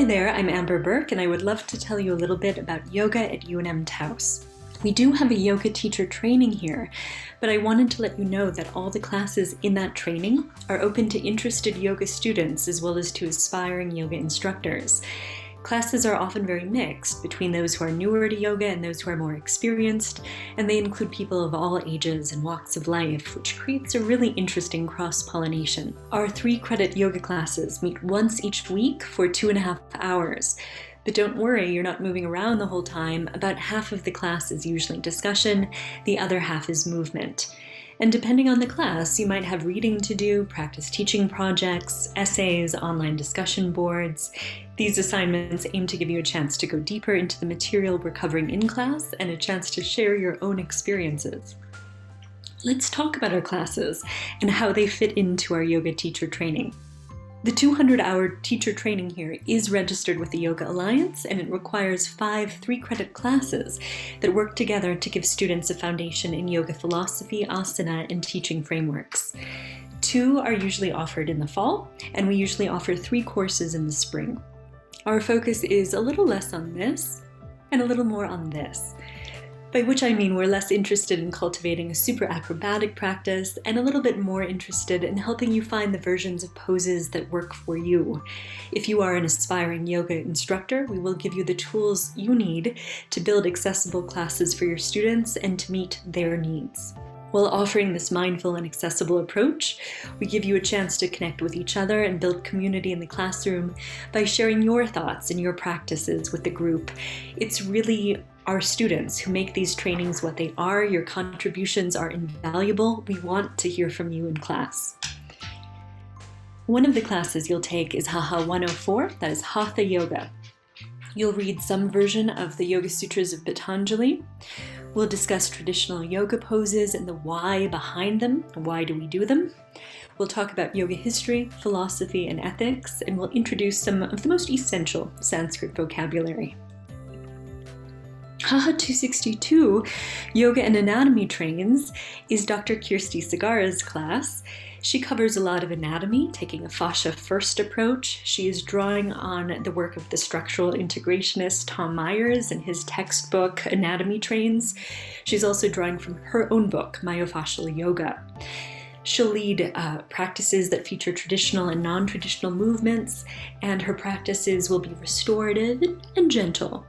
there, I'm Amber Burke, and I would love to tell you a little bit about yoga at UNM-Taos. We do have a yoga teacher training here, but I wanted to let you know that all the classes in that training are open to interested yoga students as well as to aspiring yoga instructors. Classes are often very mixed between those who are newer to yoga and those who are more experienced, and they include people of all ages and walks of life, which creates a really interesting cross-pollination. Our 3-credit yoga classes meet once each week for 2.5 hours. But don't worry, you're not moving around the whole time. About half of the class is usually discussion, the other half is movement. And depending on the class, you might have reading to do, practice teaching projects, essays, online discussion boards. These assignments aim to give you a chance to go deeper into the material we're covering in class and a chance to share your own experiences. Let's talk about our classes and how they fit into our yoga teacher training. The 200-hour teacher training here is registered with the Yoga Alliance, and it requires 5 3-credit classes that work together to give students a foundation in yoga philosophy, asana, and teaching frameworks. 2 are usually offered in the fall, and we usually offer 3 courses in the spring. Our focus is a little less on this and a little more on this. By which I mean we're less interested in cultivating a super acrobatic practice and a little bit more interested in helping you find the versions of poses that work for you. If you are an aspiring yoga instructor, we will give you the tools you need to build accessible classes for your students and to meet their needs. While offering this mindful and accessible approach, we give you a chance to connect with each other and build community in the classroom by sharing your thoughts and your practices with the group. It's really our students who make these trainings what they are. Your contributions are invaluable. We want to hear from you in class. One of the classes you'll take is HHHA 104, that is Hatha Yoga. You'll read some version of the Yoga Sutras of Patanjali. We'll discuss traditional yoga poses and the why behind them. Why do we do them? We'll talk about yoga history, philosophy, and ethics, and we'll introduce some of the most essential Sanskrit vocabulary. HHHA 262, Yoga and Anatomy Trains, is Dr. Kirsty Segarra's class. She covers a lot of anatomy, taking a fascia-first approach. She is drawing on the work of the structural integrationist Tom Myers and his textbook, Anatomy Trains. She's also drawing from her own book, Myofascial Yoga. She'll lead practices that feature traditional and non-traditional movements, and her practices will be restorative and gentle.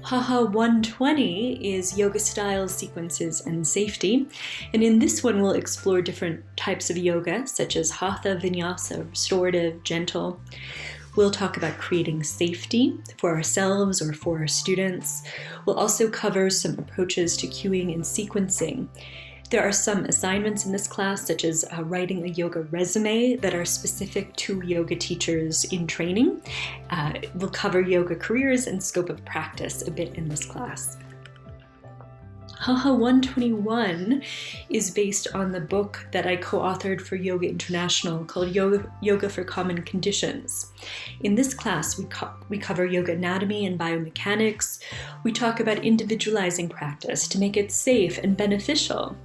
HHHA 120 is Yoga Styles, Sequences, and Safety, and in this one we'll explore different types of yoga, such as Hatha, Vinyasa, restorative, gentle. We'll talk about creating safety for ourselves or for our students. We'll also cover some approaches to cueing and sequencing. There are some assignments in this class, such as writing a yoga resume, that are specific to yoga teachers in training. We'll cover yoga careers and scope of practice a bit in this class. HHHA 121 is based on the book that I co-authored for Yoga International called Yoga for Common Conditions. In this class, we cover yoga anatomy and biomechanics. We talk about individualizing practice to make it safe and beneficial.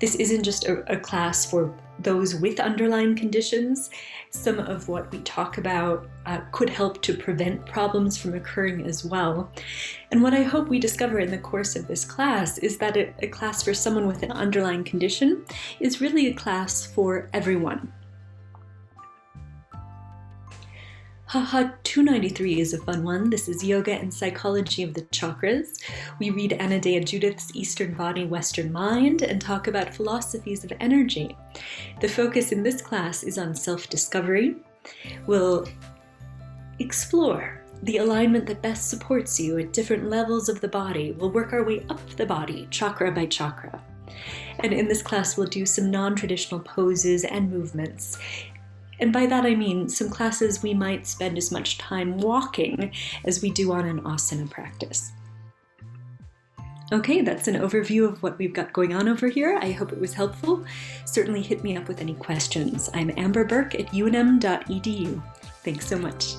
This isn't just a class for those with underlying conditions. Some of what we talk about could help to prevent problems from occurring as well. And what I hope we discover in the course of this class is that a class for someone with an underlying condition is really a class for everyone. HHHA 293 is a fun one. This is Yoga and Psychology of the Chakras. We read Anadea Judith's Eastern Body, Western Mind and talk about philosophies of energy. The focus in this class is on self-discovery. We'll explore the alignment that best supports you at different levels of the body. We'll work our way up the body, chakra by chakra. And in this class, we'll do some non-traditional poses and movements. And by that I mean some classes we might spend as much time walking as we do on an asana practice. Okay, that's an overview of what we've got going on over here. I hope it was helpful. Certainly hit me up with any questions. I'm Amber Burke at unm.edu. Thanks so much.